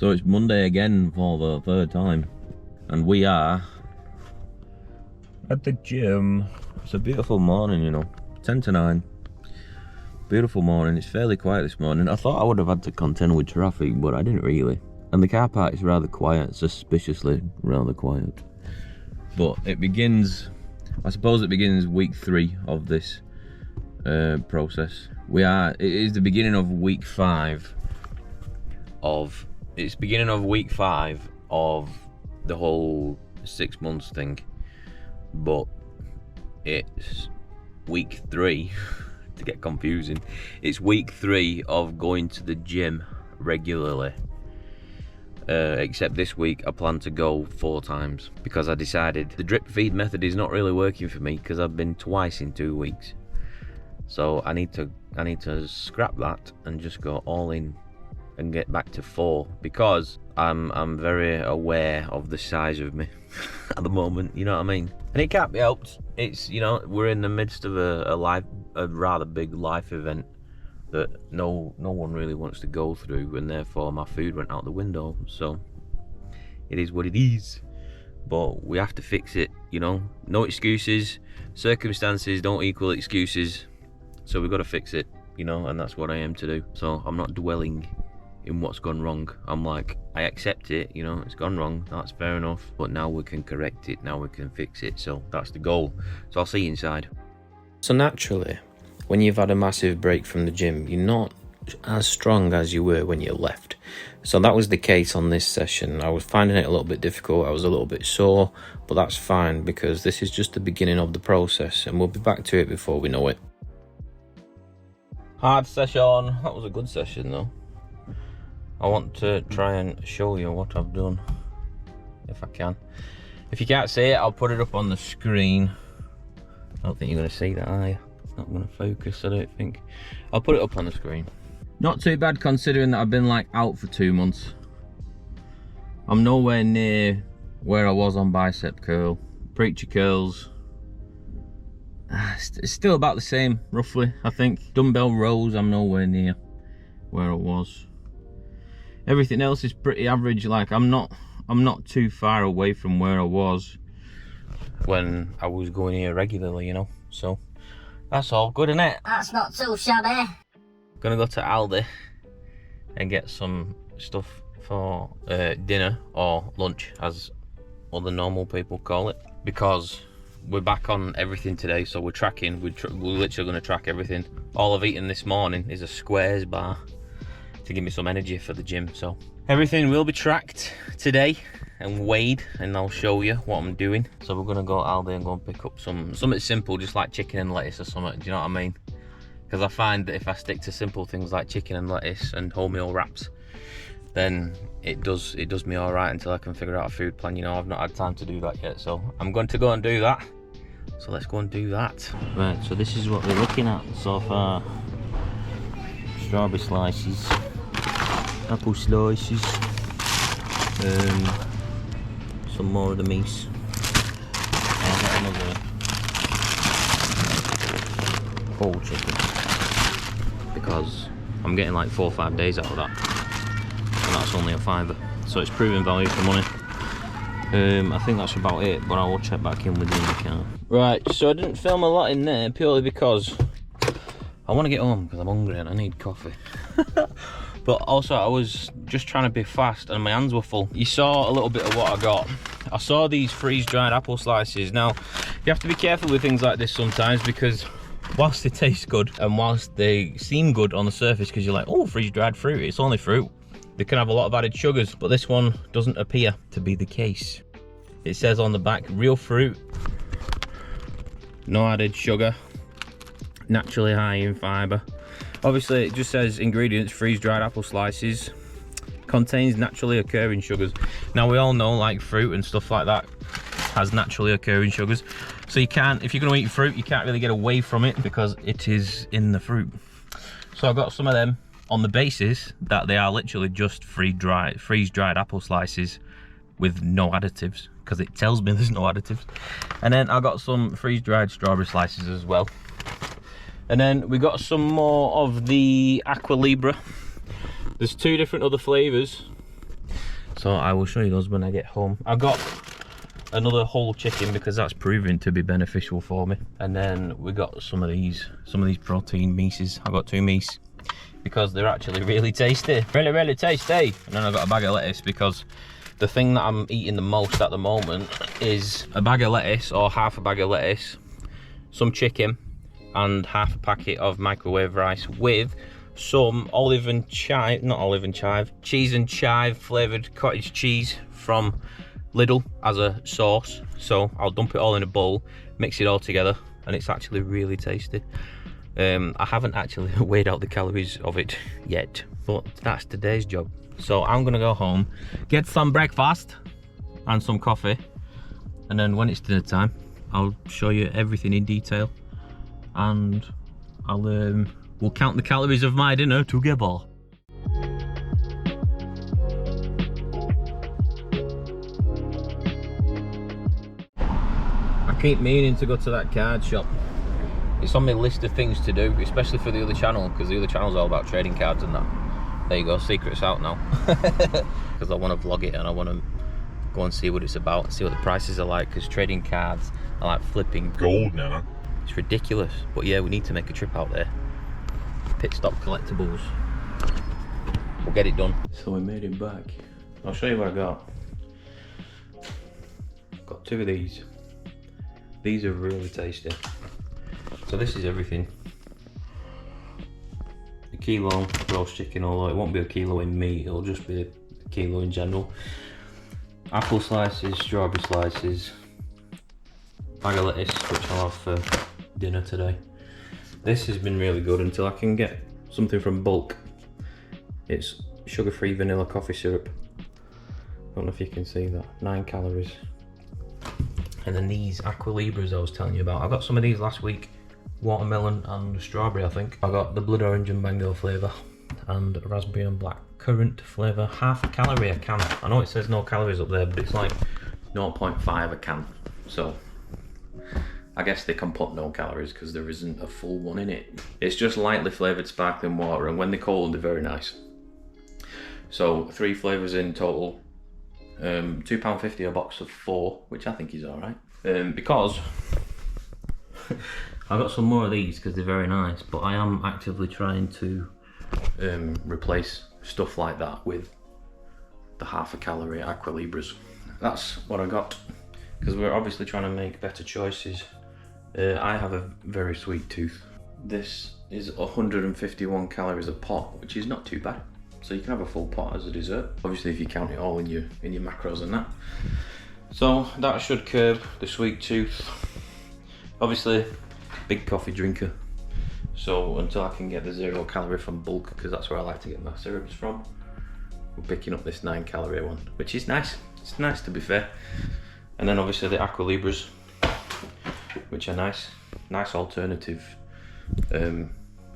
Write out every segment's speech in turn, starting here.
So it's Monday again for the third time, and we are at the gym. It's a beautiful morning, you know, 10 to 9. Beautiful morning. It's fairly quiet this morning. I thought I would have had to contend with traffic, but I didn't really. And the car park is rather quiet, suspiciously rather quiet. But it begins, I suppose it begins week 3 of this process. It is the beginning of week 5 of, it's beginning of week 5 of the whole 6 months thing. But it's week 3, to get confusing, it's week 3 of going to the gym regularly. Except this week I plan to go 4 times because I decided the drip feed method is not really working for me because I've been twice in 2 weeks. So I need to scrap that and just go all in and get back to 4 because I'm very aware of the size of me at the moment, you know what I mean? And it can't be helped. It's, you know, we're in the midst of a rather big life event that no one really wants to go through, and therefore my food went out the window. So it is what it is, but we have to fix it, you know. No excuses. Circumstances don't equal excuses, so we've got to fix it, you know, and that's what I aim to do. So I'm not dwelling in what's gone wrong. I'm like, I accept it, you know, it's gone wrong, that's fair enough, but now we can correct it, now we can fix it. So that's the goal. So I'll see you inside. So naturally, when you've had a massive break from the gym, you're not as strong as you were when you left. So that was the case on this session. I was finding it a little bit difficult, I was a little bit sore, but that's fine because this is just the beginning of the process and we'll be back to it before we know it. Hard session. That was a good session though. I want to try and show you what I've done, if I can. If you can't see it, I'll put it up on the screen. I don't think you're going to see that, are you? It's not going to focus, I don't think. I'll put it up on the screen. Not too bad considering that I've been like out for 2 months. I'm nowhere near where I was on bicep curl. Preacher curls, it's still about the same, roughly, I think. Dumbbell rows, I'm nowhere near where I was. Everything else is pretty average. Like I'm not too far away from where I was when I was going here regularly, you know. So that's all good, isn't it? That's not too shabby. Gonna go to Aldi and get some stuff for dinner or lunch, as other normal people call it, because we're back on everything today. So we're tracking. We're literally gonna track everything. All I've eaten this morning is a Squares bar to give me some energy for the gym. So everything will be tracked today and weighed, and I'll show you what I'm doing. So we're gonna go Aldi and go and pick up something simple, just like chicken and lettuce or something. Do you know what I mean? Because I find that if I stick to simple things like chicken and lettuce and wholemeal wraps, then it does me all right until I can figure out a food plan. You know, I've not had time to do that yet, so I'm going to go and do that. So let's go and do that. Right, so this is what we're looking at so far. Strawberry slices, apple slices, some more of the meat. I'll get another whole chicken because I'm getting like 4 or 5 days out of that, and that's only a £5, so it's proven value for money. I think that's about it, but I will check back in with you in the car. Right, so I didn't film a lot in there purely because I want to get home because I'm hungry and I need coffee. But also I was just trying to be fast and my hands were full. You saw a little bit of what I got. I saw these freeze-dried apple slices. Now, you have to be careful with things like this sometimes because whilst they taste good and whilst they seem good on the surface because you're like, oh, freeze-dried fruit, it's only fruit, they can have a lot of added sugars, but this one doesn't appear to be the case. It says on the back, real fruit, no added sugar, naturally high in fibre. Obviously it just says ingredients, freeze-dried apple slices, contains naturally occurring sugars. Now we all know like fruit and stuff like that has naturally occurring sugars, so you can't, if you're going to eat fruit, you can't really get away from it because it is in the fruit. So I got some of them on the basis that they are literally just freeze-dried apple slices with no additives, because it tells me there's no additives. And then I got some freeze-dried strawberry slices as well. And then we got some more of the Aqua Libra. There's 2 different other flavors. So I will show you those when I get home. I got another whole chicken because that's proving to be beneficial for me. And then we got some of these protein mices. I got 2 mice because they're actually really tasty. Really tasty. And then I got a bag of lettuce because the thing that I'm eating the most at the moment is a bag of lettuce, or half a bag of lettuce, some chicken, and half a packet of microwave rice with some cheese and chive flavoured cottage cheese from Lidl as a sauce. So I'll dump it all in a bowl, mix it all together, and it's actually really tasty. I haven't actually weighed out the calories of it yet, but that's today's job. So I'm gonna go home, get some breakfast and some coffee, and then when it's dinner time, I'll show you everything in detail, and we'll count the calories of my dinner together. I keep meaning to go to that card shop. It's on my list of things to do, especially for the other channel, because the other channel's all about trading cards and that. There you go, secret's out now. Because I want to vlog it and I want to go and see what it's about and see what the prices are like, because trading cards are like flipping gold now. It's ridiculous. But yeah, we need to make a trip out there. Pit stop collectibles. We'll get it done. So we made it back. I'll show you what I got. Got 2 of these. These are really tasty. So this is everything. A kilo roast chicken, although it won't be a kilo in meat, it'll just be a kilo in general. Apple slices, strawberry slices, bag of lettuce, which I'll have for dinner today. This has been really good until I can get something from bulk. It's sugar-free vanilla coffee syrup. Don't know if you can see that. 9 calories. And then these aqua libras I was telling you about. I got some of these last week. Watermelon and strawberry, I think. I got the blood orange and mango flavour and raspberry and black currant flavour. Half a calorie a can. I know it says no calories up there, but it's like 0.5 a can. So I guess they can put no calories because there isn't a full one in it. It's just lightly flavoured sparkling water, and when they're cold they're very nice. So 3 flavours in total. £2.50 a box of 4, which I think is alright. Because I got some more of these because they're very nice, but I am actively trying to replace stuff like that with the half a calorie aqua libras. That's what I got, because we're obviously trying to make better choices. I have a very sweet tooth. This is 151 calories a pot, which is not too bad. So you can have a full pot as a dessert, obviously if you count it all in your macros and that. So that should curb the sweet tooth. Obviously, big coffee drinker. So until I can get the 0 calorie from bulk, because that's where I like to get my syrups from, we're picking up this 9 calorie one, which is nice. It's nice, to be fair. And then obviously the aqua libras, which are nice alternative,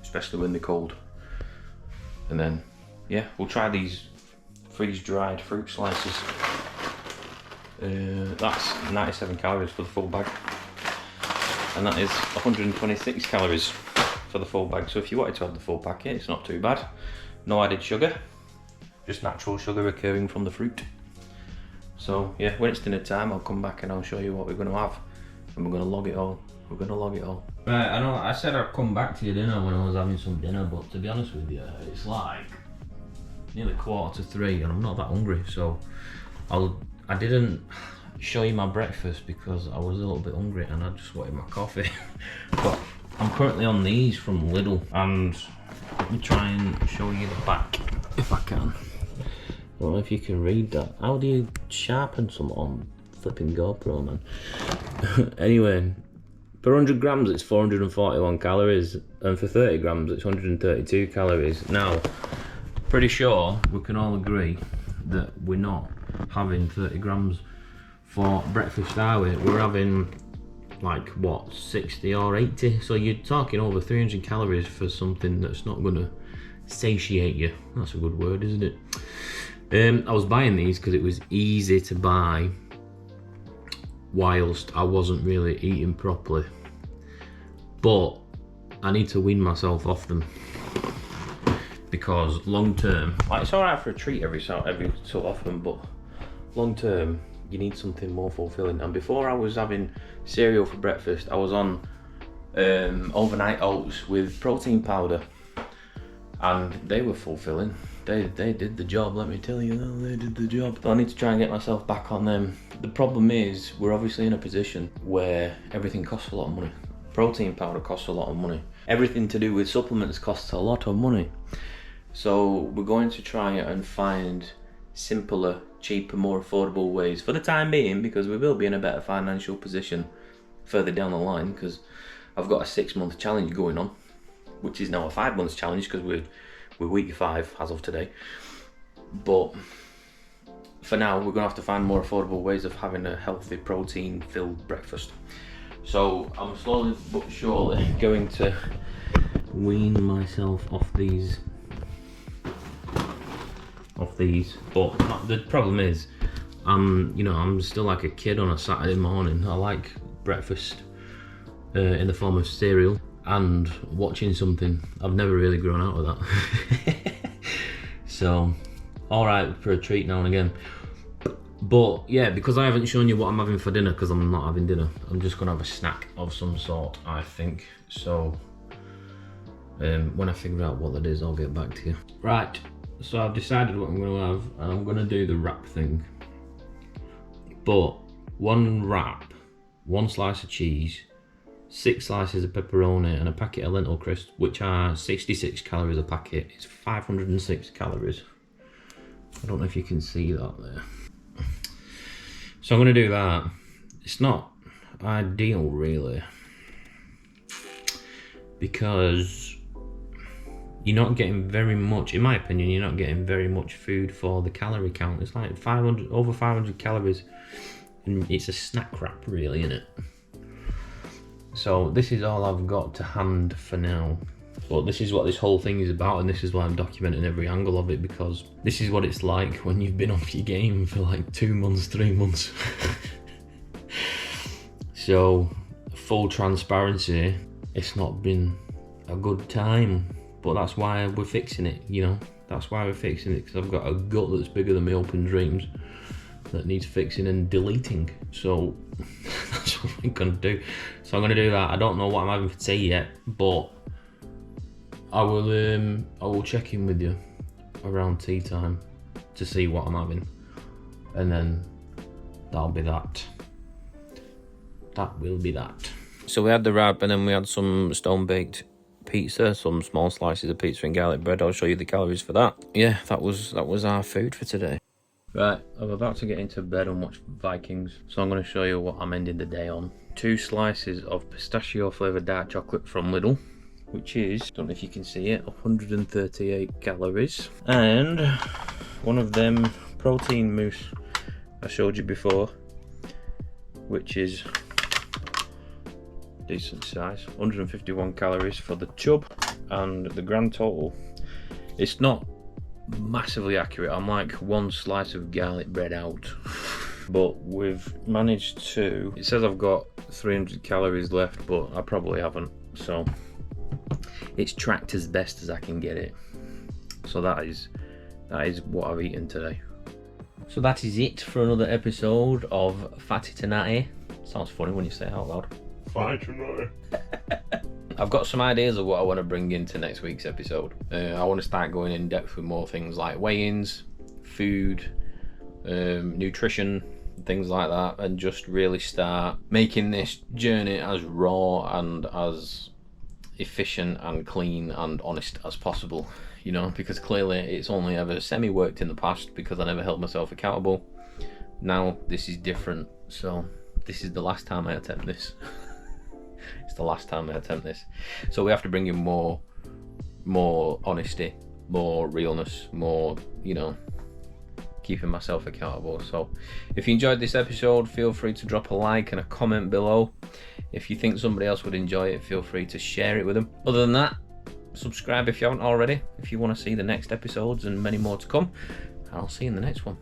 especially when they're cold. And then yeah, we'll try these freeze-dried fruit slices. That's 97 calories for the full bag, and that is 126 calories for the full bag. So if you wanted to have the full packet, it's not too bad. No added sugar, just natural sugar occurring from the fruit. So yeah, when it's dinner time, I'll come back and I'll show you what we're going to have, and we're going to log it all. Right, I know I said I'd come back to your dinner when I was having some dinner, but to be honest with you, it's like nearly 2:45 and I'm not that hungry, so I didn't show you my breakfast because I was a little bit hungry and I just wanted my coffee. But I'm currently on these from Lidl, and let me try and show you the back if I can. I don't know if you can read that. How do you sharpen something on flipping GoPro, man? Anyway, per 100 grams it's 441 calories, and for 30 grams it's 132 calories. Now, pretty sure we can all agree that we're not having 30 grams for breakfast, are we? We're having like what, 60 or 80, so you're talking over 300 calories for something that's not going to satiate you. That's a good word, isn't it? I was buying these because it was easy to buy whilst I wasn't really eating properly, but I need to wean myself off them, because long term, like, it's all right for a treat every so often, but long term, you need something more fulfilling. And before I was having cereal for breakfast, I was on overnight oats with protein powder, and they were fulfilling. They did the job, let me tell you. They did the job. I need to try and get myself back on them. The problem is, we're obviously in a position where everything costs a lot of money. Protein powder costs a lot of money. Everything to do with supplements costs a lot of money. So we're going to try and find simpler, cheaper, more affordable ways for the time being, because we will be in a better financial position further down the line, because I've got a 6-month challenge going on, which is now a 5-month challenge because we're week 5 as of today. But for now, we're gonna have to find more affordable ways of having a healthy, protein-filled breakfast. So I'm slowly but surely going to wean myself off these. But the problem is, I'm still like a kid on a Saturday morning. I like breakfast in the form of cereal and watching something. I've never really grown out of that. So, all right for a treat now and again. But yeah, because I haven't shown you what I'm having for dinner, because I'm not having dinner, I'm just gonna have a snack of some sort, I think. So when I figure out what that is, I'll get back to you. Right, so I've decided what I'm gonna have, and I'm gonna do the wrap thing. But 1 wrap, 1 slice of cheese, 6 slices of pepperoni, and a packet of lentil crisps, which are 66 calories a packet. It's 506 calories. I don't know if you can see that there. So I'm gonna do that. It's not ideal really, because you're not getting very much, in my opinion, you're not getting very much food for the calorie count. It's like over 500 calories, and it's a snack wrap really, isn't it? So this is all I've got to hand for now. But this is what this whole thing is about, and this is why I'm documenting every angle of it, because this is what it's like when you've been off your game for like 2 months, 3 months. So, full transparency, it's not been a good time, but that's why we're fixing it, That's why we're fixing it, because I've got a gut that's bigger than my open dreams that needs fixing and deleting. So, that's what I'm gonna do. So I'm gonna do that. I don't know what I'm having for tea yet, but I will check in with you around tea time to see what I'm having, and then that'll be that. That will be that. So we had the wrap, and then we had some stone baked pizza, some small slices of pizza and garlic bread. I'll show you the calories for that. Yeah, that was our food for today. Right, I'm about to get into bed and watch Vikings, so I'm going to show you what I'm ending the day on. 2 slices of pistachio flavoured dark chocolate from Lidl, which is, don't know if you can see it, 138 calories. And one of them protein mousse I showed you before, which is decent size, 151 calories for the tub. And the grand total, it's not massively accurate. I'm like 1 slice of garlic bread out. But we've managed to, it says I've got 300 calories left, but I probably haven't. So it's tracked as best as I can get it. So that is what I've eaten today. So that is it for another episode of Fatty To Natty. Sounds funny when you say it out loud. Fatty To Natty. I've got some ideas of what I want to bring into next week's episode. I want to start going in depth with more things like weigh-ins, food, nutrition, things like that, and just really start making this journey as raw and as efficient and clean and honest as possible, because clearly it's only ever semi-worked in the past because I never held myself accountable. Now this is different, so this is the last time I attempt this. It's the last time I attempt this. So we have to bring in more honesty, more realness, more, keeping myself accountable. So if you enjoyed this episode, feel free to drop a like and a comment below. If you think somebody else would enjoy it, feel free to share it with them. Other than that, subscribe if you haven't already, if you want to see the next episodes and many more to come. And I'll see you in the next one.